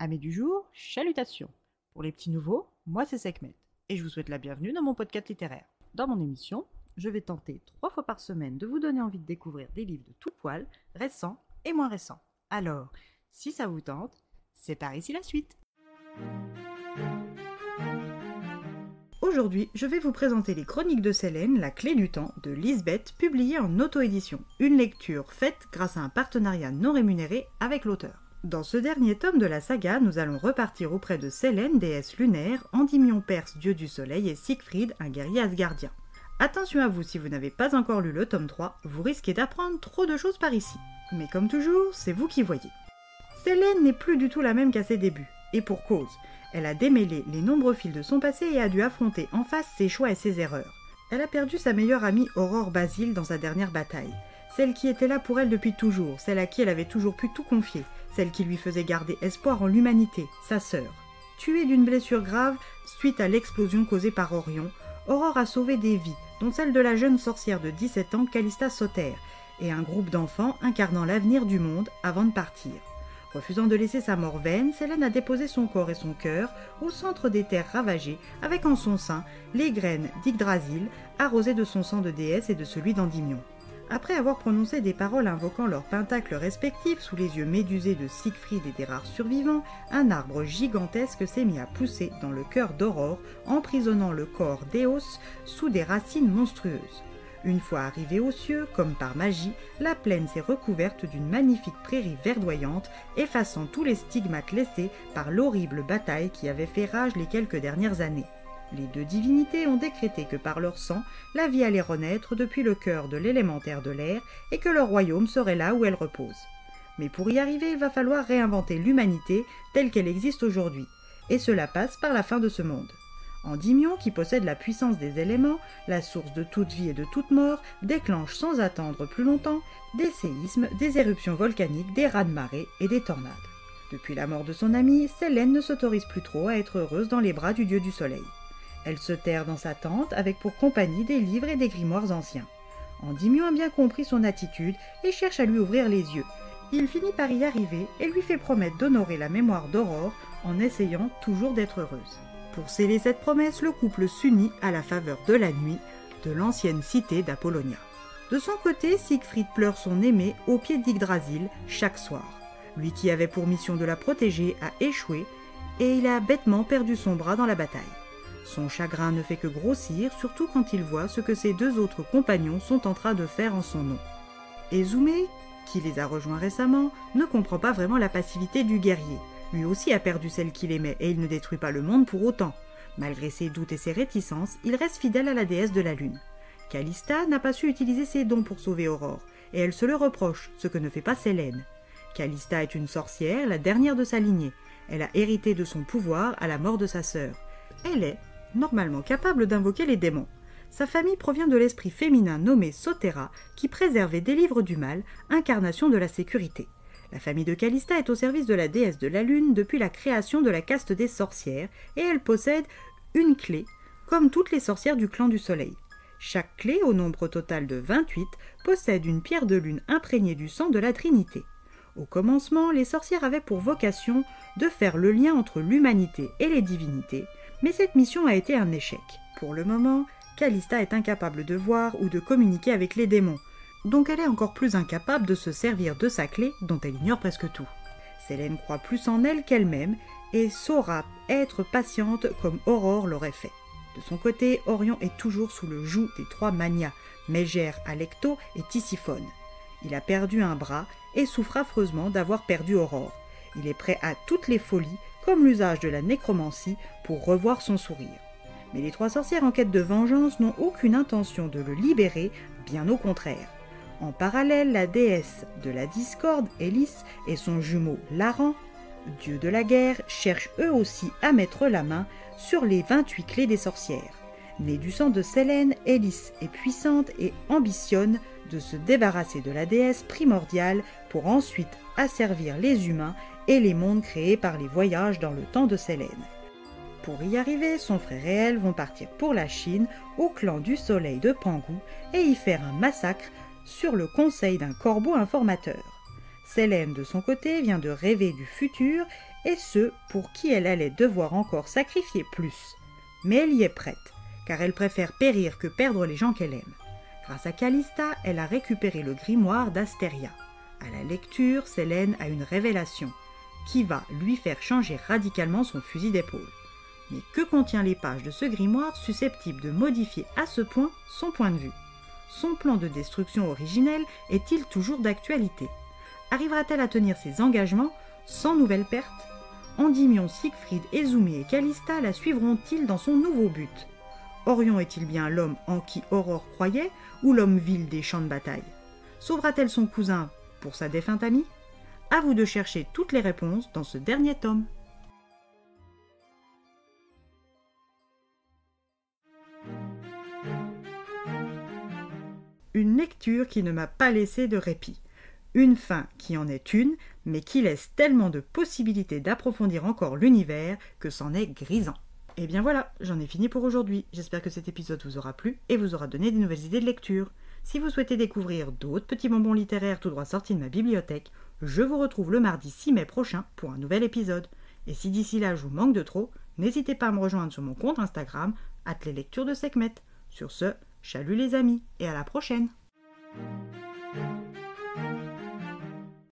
Amis du jour, chalutations. Pour les petits nouveaux, moi c'est Sekhmet et je vous souhaite la bienvenue dans mon podcast littéraire. Dans mon émission, je vais tenter 3 fois par semaine de vous donner envie de découvrir des livres de tout poil, récents et moins récents. Alors, si ça vous tente, c'est par ici la suite. Aujourd'hui, je vais vous présenter les Chroniques de Sélène, la clé du temps, de Lisbeth, publiée en auto-édition. Une lecture faite grâce à un partenariat non rémunéré avec l'auteur. Dans ce dernier tome de la saga, nous allons repartir auprès de Sélène, déesse lunaire, Endymion perse, dieu du soleil, et Siegfried, un guerrier asgardien. Attention à vous, si vous n'avez pas encore lu le tome 3, vous risquez d'apprendre trop de choses par ici. Mais comme toujours, c'est vous qui voyez. Sélène n'est plus du tout la même qu'à ses débuts, et pour cause. Elle a démêlé les nombreux fils de son passé et a dû affronter en face ses choix et ses erreurs. Elle a perdu sa meilleure amie Aurore Basile dans sa dernière bataille. Celle qui était là pour elle depuis toujours, celle à qui elle avait toujours pu tout confier, celle qui lui faisait garder espoir en l'humanité, sa sœur. Tuée d'une blessure grave suite à l'explosion causée par Orion, Aurore a sauvé des vies, dont celle de la jeune sorcière de 17 ans Calista Sauter, et un groupe d'enfants incarnant l'avenir du monde avant de partir. Refusant de laisser sa mort vaine, Sélène a déposé son corps et son cœur au centre des terres ravagées, avec en son sein les graines d'Yggdrasil, arrosées de son sang de déesse et de celui d'Endymion. Après avoir prononcé des paroles invoquant leurs pentacles respectifs sous les yeux médusés de Siegfried et des rares survivants, un arbre gigantesque s'est mis à pousser dans le cœur d'Aurore, emprisonnant le corps d'Éos sous des racines monstrueuses. Une fois arrivée aux cieux, comme par magie, la plaine s'est recouverte d'une magnifique prairie verdoyante, effaçant tous les stigmates laissés par l'horrible bataille qui avait fait rage les quelques dernières années. Les deux divinités ont décrété que par leur sang, la vie allait renaître depuis le cœur de l'élémentaire de l'air et que leur royaume serait là où elle repose. Mais pour y arriver, il va falloir réinventer l'humanité telle qu'elle existe aujourd'hui, et cela passe par la fin de ce monde. Endymion, qui possède la puissance des éléments, la source de toute vie et de toute mort, déclenche sans attendre plus longtemps des séismes, des éruptions volcaniques, des raz-de-marée et des tornades. Depuis la mort de son amie, Sélène ne s'autorise plus trop à être heureuse dans les bras du dieu du soleil. Elle se terre dans sa tente avec pour compagnie des livres et des grimoires anciens. Endymion a bien compris son attitude et cherche à lui ouvrir les yeux. Il finit par y arriver et lui fait promettre d'honorer la mémoire d'Aurore en essayant toujours d'être heureuse. Pour sceller cette promesse, le couple s'unit à la faveur de la nuit de l'ancienne cité d'Apollonia. De son côté, Siegfried pleure son aimé au pied d'Yggdrasil chaque soir. Lui qui avait pour mission de la protéger a échoué et il a bêtement perdu son bras dans la bataille. Son chagrin ne fait que grossir, surtout quand il voit ce que ses deux autres compagnons sont en train de faire en son nom. Ezumé, qui les a rejoints récemment, ne comprend pas vraiment la passivité du guerrier. Lui aussi a perdu celle qu'il aimait et il ne détruit pas le monde pour autant. Malgré ses doutes et ses réticences, il reste fidèle à la déesse de la lune. Calista n'a pas su utiliser ses dons pour sauver Aurore, et elle se le reproche, ce que ne fait pas Sélène. Calista est une sorcière, la dernière de sa lignée. Elle a hérité de son pouvoir à la mort de sa sœur. Elle est normalement capable d'invoquer les démons. Sa famille provient de l'esprit féminin nommé Sotera, qui préserve et délivre du mal, incarnation de la sécurité. La famille de Calista est au service de la déesse de la lune depuis la création de la caste des sorcières, et elle possède une clé, comme toutes les sorcières du clan du soleil. Chaque clé, au nombre total de 28, possède une pierre de lune imprégnée du sang de la Trinité. Au commencement, les sorcières avaient pour vocation de faire le lien entre l'humanité et les divinités, mais cette mission a été un échec. Pour le moment, Calista est incapable de voir ou de communiquer avec les démons, donc elle est encore plus incapable de se servir de sa clé dont elle ignore presque tout. Sélène croit plus en elle qu'elle-même et saura être patiente comme Aurore l'aurait fait. De son côté, Orion est toujours sous le joug des 3 Manias, Mégère, Alecto et Tisiphone. Il a perdu un bras et souffre affreusement d'avoir perdu Aurore. Il est prêt à toutes les folies, comme l'usage de la nécromancie, pour revoir son sourire. Mais les 3 sorcières en quête de vengeance n'ont aucune intention de le libérer, bien au contraire. En parallèle, la déesse de la discorde, Elis, et son jumeau Laran, dieu de la guerre, cherchent eux aussi à mettre la main sur les 28 clés des sorcières. Née du sang de Sélène, Elis est puissante et ambitionne de se débarrasser de la déesse primordiale pour ensuite asservir les humains et les mondes créés par les voyages dans le temps de Sélène. Pour y arriver, son frère et elle vont partir pour la Chine, au clan du soleil de Pangu, et y faire un massacre sur le conseil d'un corbeau informateur. Sélène, de son côté, vient de rêver du futur et ceux pour qui elle allait devoir encore sacrifier plus. Mais elle y est prête, car elle préfère périr que perdre les gens qu'elle aime. Grâce à Calista, elle a récupéré le grimoire d'Astéria. À la lecture, Sélène a une révélation qui va lui faire changer radicalement son fusil d'épaule. Mais que contient les pages de ce grimoire susceptible de modifier à ce point son point de vue? Son plan de destruction originel est-il toujours d'actualité? Arrivera-t-elle à tenir ses engagements sans nouvelles pertes? Endymion, Siegfried, Izumi et Calista la suivront-ils dans son nouveau but? Orion est-il bien l'homme en qui Aurore croyait ou l'homme vil des champs de bataille? Sauvera-t-elle son cousin pour sa défunte amie? À vous de chercher toutes les réponses dans ce dernier tome. Une lecture qui ne m'a pas laissé de répit. Une fin qui en est une, mais qui laisse tellement de possibilités d'approfondir encore l'univers que c'en est grisant. Et bien voilà, j'en ai fini pour aujourd'hui. J'espère que cet épisode vous aura plu et vous aura donné des nouvelles idées de lecture. Si vous souhaitez découvrir d'autres petits bonbons littéraires tout droit sortis de ma bibliothèque, je vous retrouve le mardi 6 mai prochain pour un nouvel épisode. Et si d'ici là je vous manque de trop, n'hésitez pas à me rejoindre sur mon compte Instagram, @leslecturesdeSekhmet. Sur ce, chalut les amis, et à la prochaine!